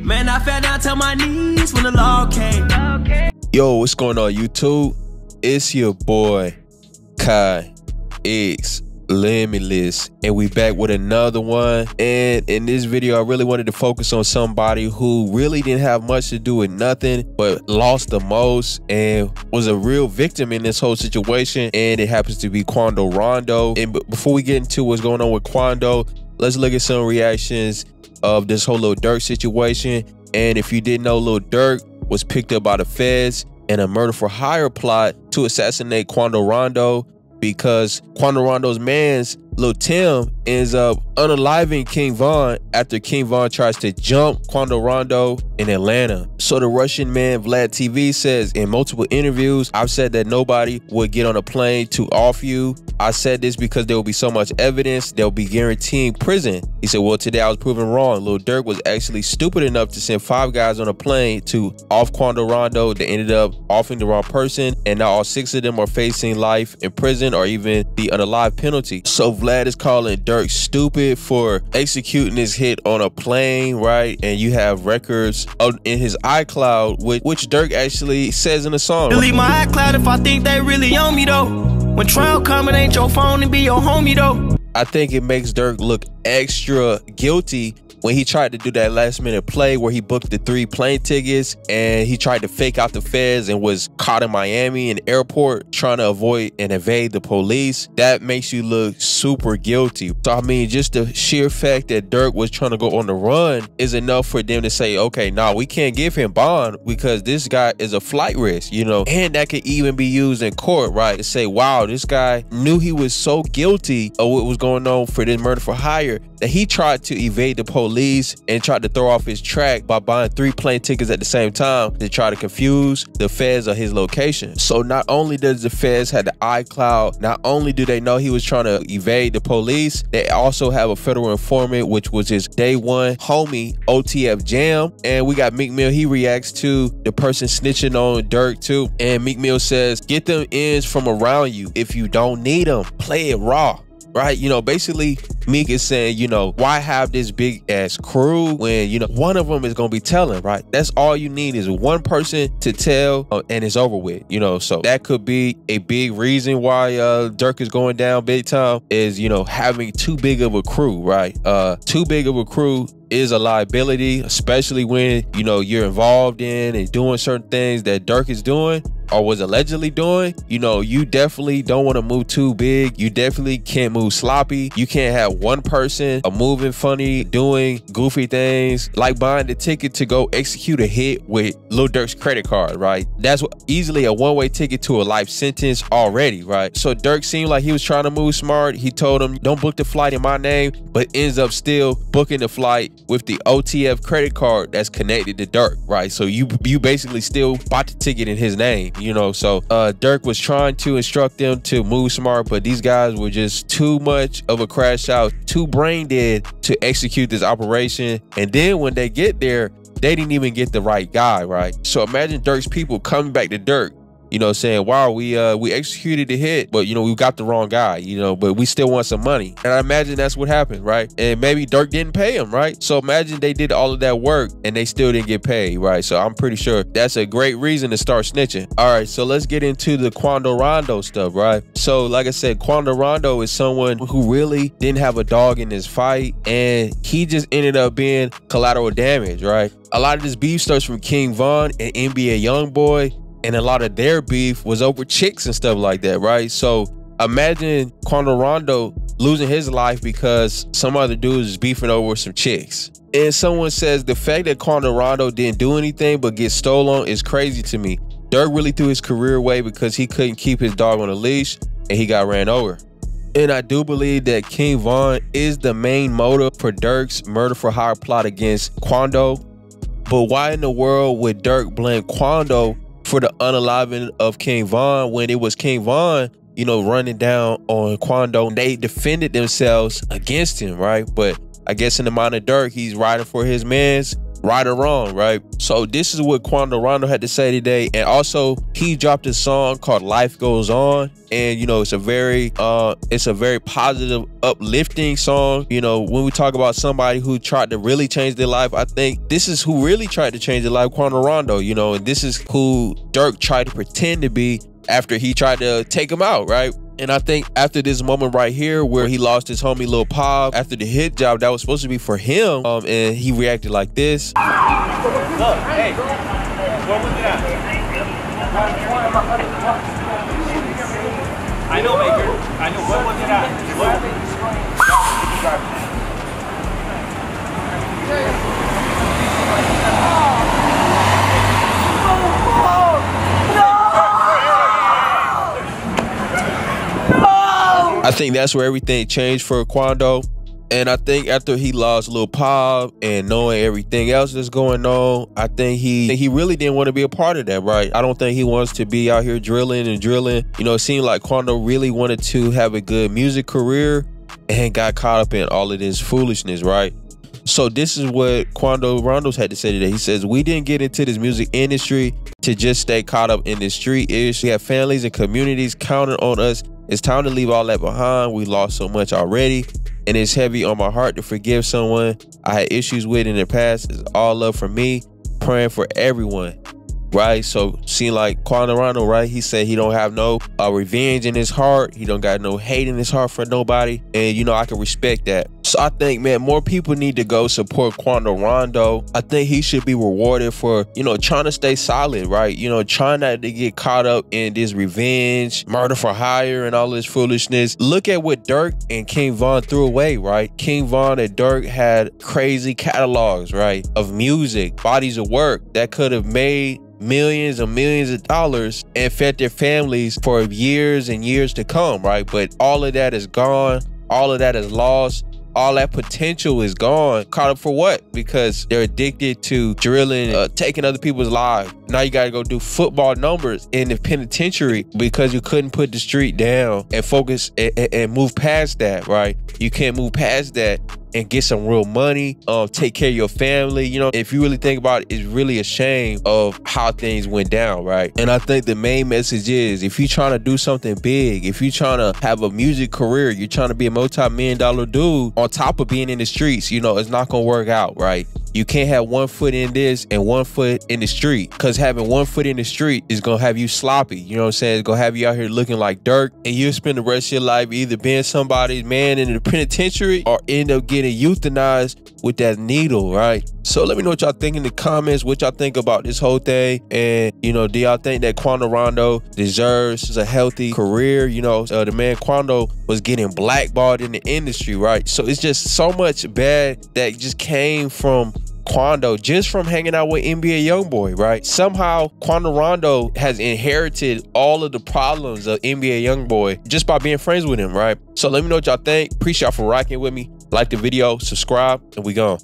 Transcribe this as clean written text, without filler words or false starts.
Man, I fell down to my knees when the law came. Yo, what's going on, YouTube? It's your boy Kai X Limitless, and we back with another one. And in this video, I really wanted to focus on somebody who really didn't have much to do with nothing, but lost the most and was a real victim in this whole situation. And it happens to be Quando Rondo. And before we get into what's going on with Quando, let's look at some reactions of this whole Lil Durk situation. And if you didn't know, Lil Durk was picked up by the feds in a murder for hire plot to assassinate Quando Rondo, because Quando Rondo's man's Lil Tim ends up unaliving King Von after King Von tries to jump Quando Rondo in Atlanta. So the Russian man Vlad TV says in multiple interviews, I've said that nobody would get on a plane to off you. I said this because there will be so much evidence, they'll be guaranteeing prison. He said, well, today I was proven wrong. Lil Durk was actually stupid enough to send 5 guys on a plane to off Quando Rondo. They ended up offing the wrong person, and now all 6 of them are facing life in prison or even the unalive penalty. So Vlad is calling Durk stupid for executing his hit on a plane, right? And you have records in his iCloud, which Durk actually says in the song. Delete my iCloud if I think they really on me though. When trial come, it ain't your phone and be your homie though. I think it makes Durk look extra guilty when he tried to do that last minute play where he booked the 3 plane tickets and he tried to fake out the feds and was caught in Miami in the airport trying to avoid and evade the police. That makes you look super guilty. So I mean, just the sheer fact that Durk was trying to go on the run is enough for them to say, okay, nah, we can't give him bond because this guy is a flight risk, you know. And that could even be used in court, right, to say, wow, this guy knew he was so guilty of what was going on for this murder for hire that he tried to evade the police and tried to throw off his track by buying 3 plane tickets at the same time to try to confuse the feds of his location. So not only does the feds have the iCloud, not only do they know he was trying to evade the police, they also have a federal informant, which was his day one homie, OTF Jam. And we got Meek Mill, he reacts to the person snitching on Durk too. And Meek Mill says, get them ends from around you. If you don't need them, play it raw. Right, you know, basically Meek is saying, you know, why have this big ass crew when, you know, one of them is gonna be telling, right? That's all you need is one person to tell, and it's over with, you know. So that could be a big reason why Durk is going down big time, is, you know, having too big of a crew, right? Too big of a crew is a liability, especially when, you know, you're involved in and doing certain things that Durk is doing or was allegedly doing. You know, you definitely don't want to move too big. You definitely can't move sloppy. You can't have one person moving funny, doing goofy things, like buying the ticket to go execute a hit with Lil Durk's credit card, right? That's easily a one-way ticket to a life sentence already, right? So Durk seemed like he was trying to move smart. He told him, don't book the flight in my name, but ends up still booking the flight with the OTF credit card that's connected to Durk, right? So you basically still bought the ticket in his name, you know. So Durk was trying to instruct them to move smart, but these guys were just too much of a crash out, too brain dead to execute this operation. And then when they get there, they didn't even get the right guy, right? So imagine Durk's people coming back to Durk, you know, saying, wow, we executed the hit, but, you know, we got the wrong guy, you know, but we still want some money. And I imagine that's what happened, right? And maybe Durk didn't pay him, right? So imagine they did all of that work and they still didn't get paid, right? So I'm pretty sure that's a great reason to start snitching. All right, so let's get into the Quando Rondo stuff, right? So like I said, Quando Rondo is someone who really didn't have a dog in this fight, and he just ended up being collateral damage, right? A lot of this beef starts from King Von and NBA Youngboy, and a lot of their beef was over chicks and stuff like that, right? So imagine Quando Rondo losing his life because some other dude is beefing over some chicks. And someone says the fact that Quando Rondo didn't do anything but get stolen is crazy to me. Durk really threw his career away because he couldn't keep his dog on a leash and he got ran over. And I do believe that King Von is the main motive for Durk's murder for hire plot against Quando. But why in the world would Durk blame Quando for the unaliving of King Von when it was King Von, you know, running down on Quando? They defended themselves against him, right? But I guess in the mind of Durk, he's riding for his mans, right or wrong, right? So this is what Quando Rondo had to say today. And also he dropped a song called Life Goes On. And, you know, it's a very positive, uplifting song. You know, when we talk about somebody who tried to really change their life, I think this is who really tried to change their life, Quando Rondo, you know, and this is who Durk tried to pretend to be after he tried to take him out, right? And I think after this moment right here where he lost his homie Lil Pop, after the hit job that was supposed to be for him, and he reacted like this. Look, hey, what was it at? I know, Baker. I know. What was it I think that's where everything changed for Quando. And I think after he lost Lil Pop and knowing everything else that's going on, I think he really didn't want to be a part of that, right? I don't think he wants to be out here drilling. You know, it seemed like Quando really wanted to have a good music career and got caught up in all of this foolishness, right? So this is what Quando Rondo's had to say today. He says, we didn't get into this music industry to just stay caught up in the street ish. We have families and communities counting on us. It's time to leave all that behind. We lost so much already, and it's heavy on my heart to forgive someone I had issues with in the past. It's all love from me, praying for everyone, right? So seem like Quando Rondo, right? He said he don't have no revenge in his heart. He don't got no hate in his heart for nobody. And, you know, I can respect that. So I think, man, more people need to go support Quando Rondo. I think he should be rewarded for, you know, trying to stay solid, right? You know, trying not to get caught up in this revenge, murder for hire, and all this foolishness. Look at what Durk and King Von threw away, right? King Von and Durk had crazy catalogs, right, of music, bodies of work that could have made millions and millions of dollars and fed their families for years and years to come, right? But all of that is gone. All of that is lost. All that potential is gone. Caught up for what? Because they're addicted to drilling, taking other people's lives. Now you got to go do football numbers in the penitentiary because you couldn't put the street down and focus and move past that, right? You can't move past that and get some real money, take care of your family. You know, if you really think about it, it's really a shame of how things went down, right? And I think the main message is, if you're trying to do something big, if you're trying to have a music career, you're trying to be a multi-million-dollar dude on top of being in the streets, you know, it's not gonna work out, right? You can't have one foot in this and one foot in the street, because having one foot in the street is gonna have you sloppy. You know what I'm saying? It's gonna have you out here looking like Durk, and you'll spend the rest of your life either being somebody's man in the penitentiary or end up getting euthanized with that needle, right? So let me know what y'all think in the comments, what y'all think about this whole thing. And, you know, do y'all think that Quando Rondo deserves a healthy career? You know, the man Quando was getting blackballed in the industry, right? So it's just so much bad that just came from Quando, just from hanging out with NBA Youngboy, right? Somehow Quando Rondo has inherited all of the problems of NBA Youngboy just by being friends with him, right? So let me know what y'all think. Appreciate y'all for rocking with me. Like the video, subscribe, and we gone.